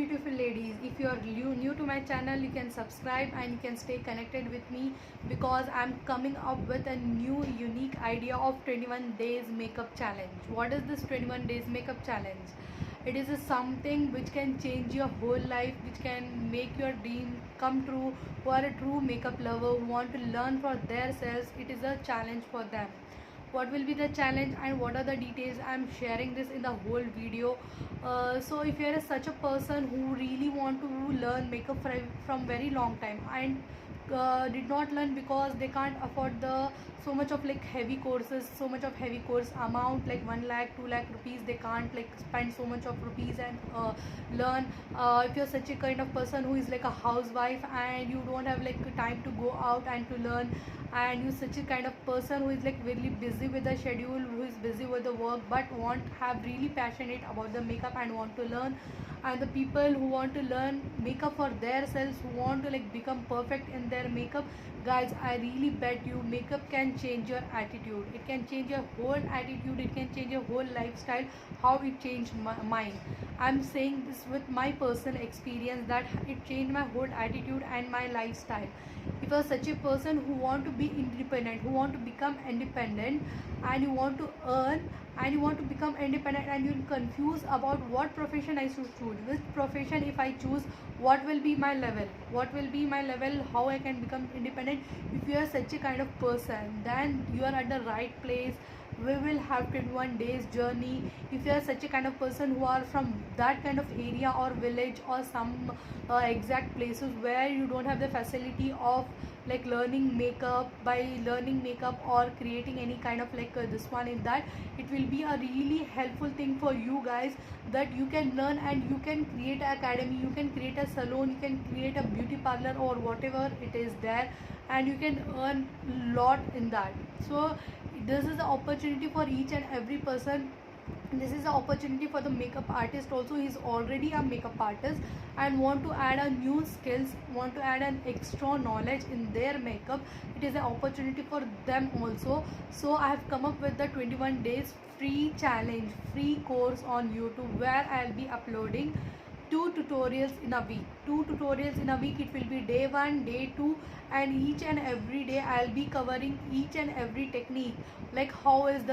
beautiful ladies. If you are new to my channel, you can subscribe and you can stay connected with me because I'm coming up with a new unique idea of 21 days makeup challenge. What is this 21 days makeup challenge? It is something which can change your whole life, which can make your dream come true. Who are a true makeup lover who want to learn for themselves, it is a challenge for them. What will be the challenge and what are the details? I'm sharing this in the whole video. So if you are such a person who really want to learn makeup from very long time and did not learn because they can't afford the so much of like heavy courses, so much of heavy course amount like 1 lakh 2 lakh rupees, they can't like spend so much of rupees and learn. If you're such a kind of person who is like a housewife and you don't have like time to go out and to learn, and you're such a kind of person who is like really busy with the schedule, who is busy with the work but want have really passionate about the makeup and want to learn, and the people who want to learn makeup for themselves, who want to like become perfect in their makeup, guys, I really bet you makeup can change your attitude. It can change your whole attitude, it can change your whole lifestyle, how it changed mine. I'm saying this with my personal experience that it changed my whole attitude and my lifestyle. If you're such a person who want to be independent, who want to become independent, and you want to earn and you want to become independent, and you're confused about what profession I should choose, which profession if I choose, what will be my level, how I can become independent. If you are such a kind of person, then you are at the right place. We will have 21 days journey. If you are such a kind of person who are from that kind of area or village or some exact places where you don't have the facility of like learning makeup, or creating any kind of like this one in that, it will be a really helpful thing for you guys, that you can learn and you can create an academy, you can create a salon, you can create a beauty parlor or whatever it is there, and you can earn lot in that. So this is the opportunity for each and every person. This is the opportunity for the makeup artist also. He is already a makeup artist and want to add a new skills, want to add an extra knowledge in their makeup. It is an opportunity for them also. So I have come up with the 21 days free challenge, free course on YouTube, where I'll be uploading 2 tutorials in a week. It will be day 1, day 2, and each and every day I'll be covering each and every technique, like what is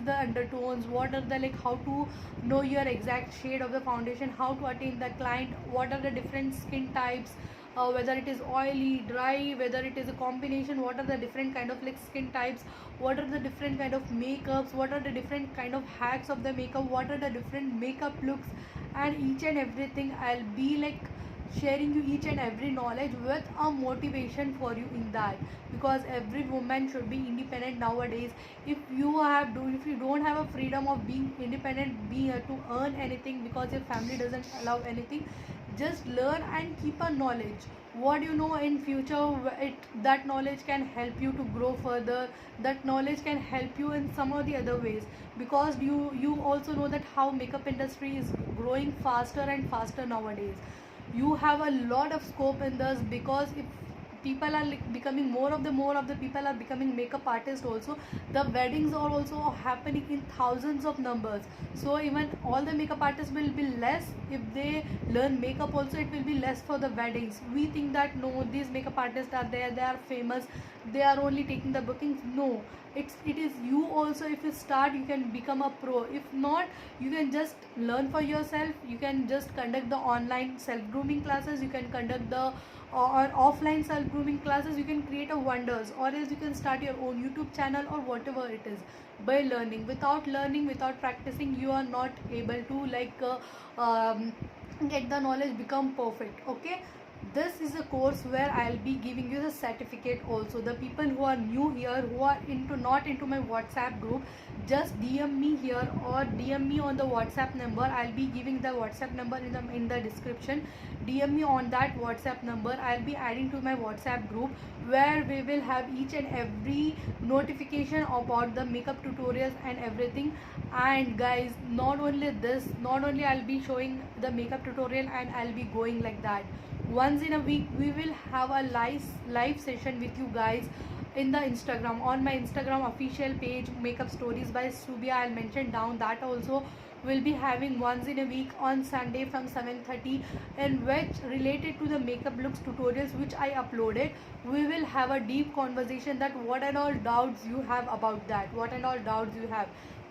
the undertones, what are the like how to know your exact shade of the foundation, how to attain the client, what are the different skin types, whether it is oily, dry, whether it is a combination, what are the different kind of like skin types, what are the different kind of makeups, what are the different kind of hacks of the makeup, what are the different makeup looks, and each and everything I'll be like sharing you each and every knowledge with a motivation for you in that, because every woman should be independent nowadays. If you don't have a freedom of being independent, being to earn anything because your family doesn't allow anything, just learn and keep a knowledge. What you know in future, that knowledge can help you to grow further, that knowledge can help you in some or the other ways, because you also know that how makeup industry is growing faster and faster nowadays. You have a lot of scope in this, because if people are like becoming more of the people are becoming makeup artists also, the weddings are also happening in thousands of numbers. So even all the makeup artists will be less. If they learn makeup also, it will be less for the weddings. We think that no, these makeup artists are there, they are famous, they are only taking the bookings. No, it is you also. If you start, you can become a pro. If not, you can just learn for yourself. You can just conduct the online self grooming classes, you can conduct the or offline self grooming classes, you can create a wonders, or else you can start your own YouTube channel or whatever it is. By learning, without practicing, you are not able to like get the knowledge, become perfect. Okay, this is a course where I'll be giving you the certificate also. The people who are new here, who are not into my WhatsApp group, just DM me here or DM me on the WhatsApp number. I'll be giving the WhatsApp number in the description. DM me on that WhatsApp number. I'll be adding to my WhatsApp group, where we will have each and every notification about the makeup tutorials and everything. And guys, not only I'll be showing the makeup tutorial and I'll be going like that. Once in a week we will have a live session with you guys in the Instagram, on my Instagram official page, Makeup Stories by Subia. I'll mention down that also, will be having once in a week on Sunday from 7:30, in which related to the makeup looks tutorials which I uploaded, we will have a deep conversation that what and all doubts you have about that, what and all doubts you have.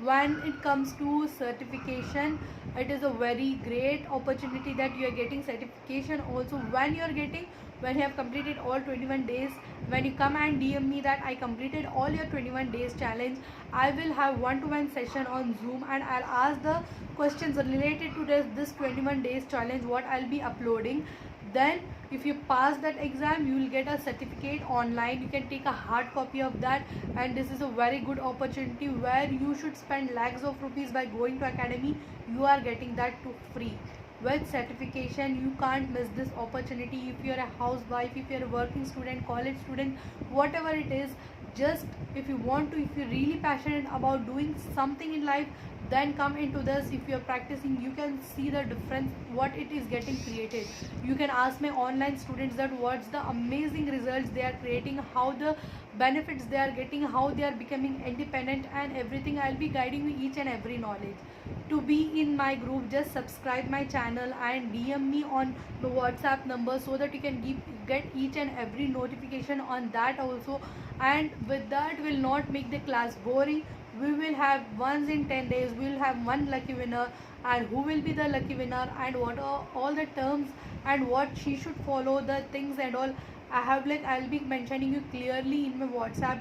When it comes to certification, it is a very great opportunity that you are getting certification also when you are getting, when you have completed all 21 days. When you come and DM me that I completed all your 21 days challenge, I will have one-to-one session on Zoom and I'll ask the questions related to this 21 days challenge what I'll be uploading. Then if you pass that exam, you will get a certificate online. You can take a hard copy of that, and this is a very good opportunity where you should spend lakhs of rupees by going to academy. You are getting that to free with certification. You can't miss this opportunity. If you're a housewife, if you're a working student, college student, whatever it is, just if you want to, if you're really passionate about doing something in life, then come into this. If you're practicing, you can see the difference what it is getting created. You can ask my online students that what's the amazing results they are creating, how the benefits they are getting, how they are becoming independent, and everything. I'll be guiding you each and every knowledge. To be in my group, just subscribe my channel and DM me on the WhatsApp number so that you can get each and every notification on that also. And with that, will not make the class boring. We will have once in 10 days, we will have one lucky winner, and who will be the lucky winner and what are all the terms and what she should follow, the things and all. I'll be mentioning you clearly in my WhatsApp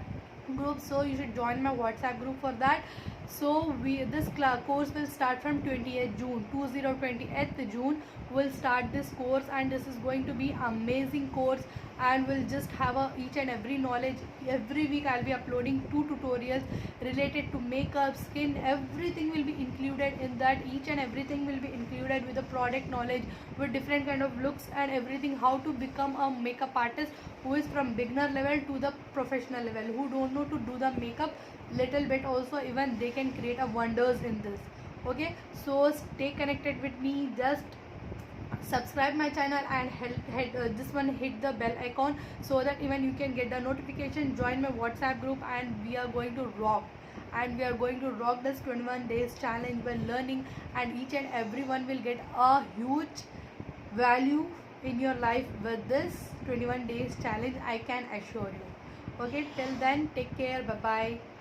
group, so you should join my WhatsApp group for that. So this course will start from 20th June, 2020th June will start this course, and this is going to be amazing course, and we'll just have each and every knowledge. Every week I'll be uploading 2 tutorials related to makeup, skin, everything will be included in that. Each and everything will be included with the product knowledge, with different kind of looks and everything, how to become a makeup artist who is from beginner level to the professional level, who don't know to do the makeup little bit also, even they can create a wonders in this. Okay, so stay connected with me. Just subscribe my channel and hit the bell icon so that even you can get the notification. Join my WhatsApp group, and we are going to rock, and we are going to rock this 21 days challenge by learning, and each and everyone will get a huge value in your life with this 21 days challenge, I can assure you. Okay, till then, take care. Bye bye.